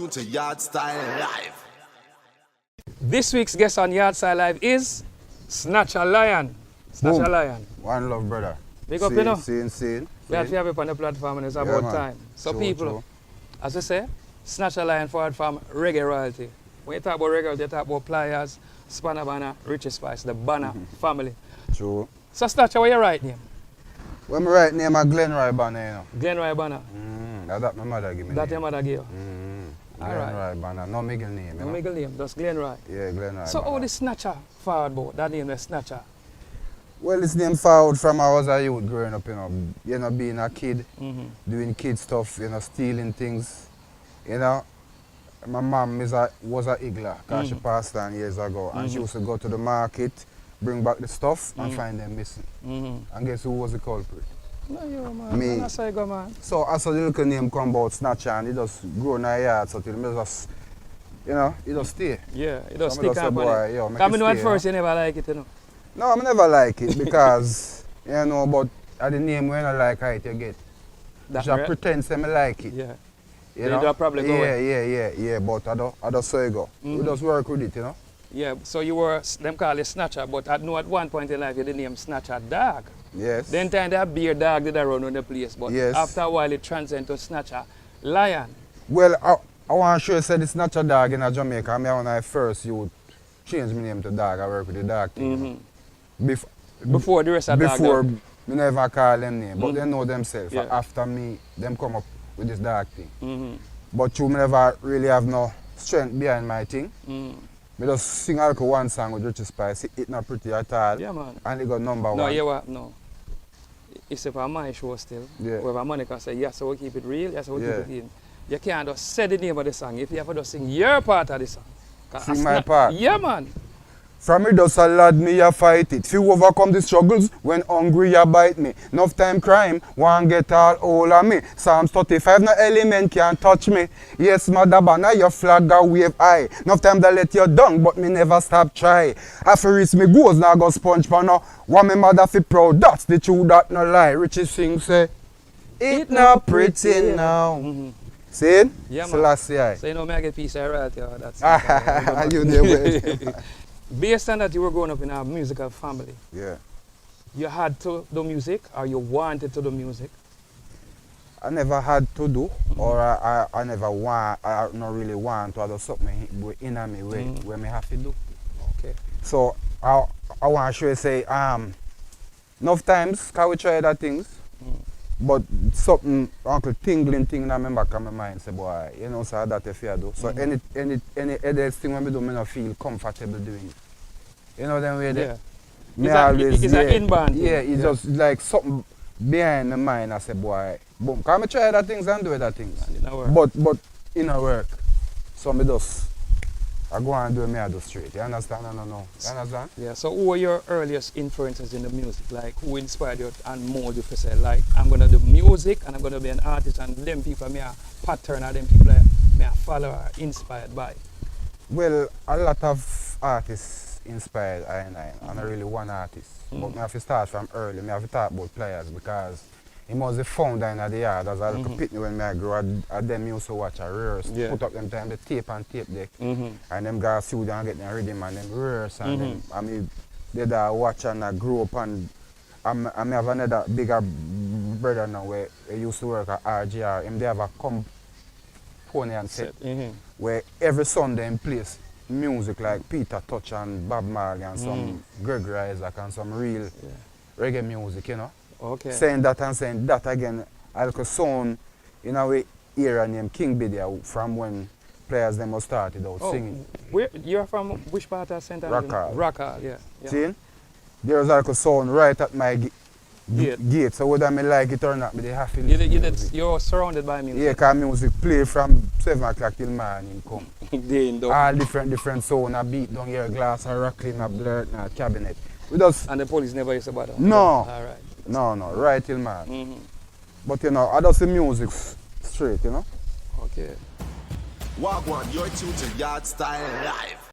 To Yardstyle Live. This week's guest on Yardstyle Live is Snatcha Lion. Snatcha Lion. One love, brother. Big up, you know. Scene. We have to have it on the platform and it's about man. time. So True, people, true. as I say, Snatcha Lion forward from reggae royalty. When you talk about reggae, you talk about Pliers, Spanner Banner, Richie Spice, the Banner family. True. So Snatcha, what your right name? When my right name is Glenroy Banner, you know. Glenroy Banner. That's my mother give me. That your mother gave you? All right. Glenroy Banner, no middle name. No You know? middle name, just Glenroy. Yeah, Glenroy So Banner. how the Snatcha forward about? That name is Snatcha. Well, this name forward from I was a youth growing up, you know, being a kid, doing kid stuff, you know, stealing things, you know. My mom was a higgler, because she passed on years ago, and she used to go to the market, bring back the stuff, and find them missing. And guess who was the culprit? No, you, man. Me. That's how you go, man. So as the little name come about Snatcha, and it just grow in our yard, so till me just, you know, it just stay. Yeah, it does So me stick just say, up on boy, it. yo, make Come it in at stay, first, you never like it, you know. No, I never like it because, you know, but at the name when I like it, you get. That Just right? pretend say me like it. Yeah. You Then know? it'll probably go Yeah, but I don't say go. We just work with it, you know. Yeah, so you were, them call you Snatcher, but I know at one point in life you didn't name Snatcher Dog. Yes. Then time that Byrd dog did run on the place, but Yes. after a while it transcended to Snatcher Lion. Well, I want to show you say this Snatcha dog in Jamaica. When I first you would change my name to dog. I work with the dog thing. Before the rest of dog. Before, me never call them name, but they know themselves. Yeah. After me, them come up with this dark thing. But you me never really have no strength behind my thing. Me just sing a little one song with Richie Spice. It not pretty at all. Yeah, man. And it got number No, one. you were, no. It's for my show still. Yeah. Where Monica say, yes, so we keep it real, yes, so we Yeah. keep it in. You can't just say the name of the song if you have to just sing your part of the song. 'Cause Sing a my part? Yeah, man. From me just a lad, me a fight it. Few overcome the struggles when hungry ya bite me. Enough time crime, one get all hold of me. Psalms 35, no element can touch me. Yes, mother banner, your flag a wave high. Enough time to let you down, but me never stop try. After reach me goes, now go sponge for no. One me mother fi proud, that's the truth that no lie. Richie sing say, it not pretty now. See it? Yeah, man. Selassie. So you know, me I get piece of royalty. That's You there with Based on that you were growing up in a musical family, Yeah. you had to do music or you wanted to do music? I never had to do, or I never want, I not really want to do something in me where me have to do. Okay. So I want to show you say, enough times, can we try other things, but something, uncle tingling thing in my back of my mind, say, boy, you know, so that if you do. So any other thing when I do, I don't feel comfortable doing it. You know them way Yeah. there? Me It's a- always, it's a inbound thing. Yeah, it's Yeah. just like something behind my mind. I say, boy, boom, can I try other things and do other things? And it not work. But in a work, so me just, I go and do me I do straight. You understand? No. You understand? Yeah. So who were your earliest influences in the music? Like who inspired you and molded you to say, like, I'm gonna do music and I'm gonna be an artist and them people me a pattern or them people me a follower inspired by? Well, a lot of artists inspired I not really one artist. But me have to start from early. Me have to talk about players because he was the founder in the yard as a little pitney when I grew up. Them used to watch a rehearse, Yeah. put up them time the tape and tape deck. And them guys studio and get them rhythm and them rehearse and them, I mean, they da watch and I grew up and I have another bigger brother now where he used to work at RGR. Him they have a component set where every Sunday in place music like Peter Touch and Bob Marley and some Gregory Isaac and some real reggae music, you know. Okay. Saying that and saying that again, I like a song in a way era named King Bidia from when players them was started out singing. Where you're from? Which part of St. Andrews? Rockall. Rockall, yeah. See? There's like a song right at my Gate. gate. So whether I like it or not, but they have to listen to music. You're surrounded by music. Yeah, because music play from 7 o'clock till morning come. They in the- All different sound, a beat down here, glass, a rattling, a blurt, a cabinet. We just, And the police never used to bother? No. All right. no, right till morning. But you know, I just the music straight, you know. Okay. Wagwan, you're tuned to Yardstyle Live.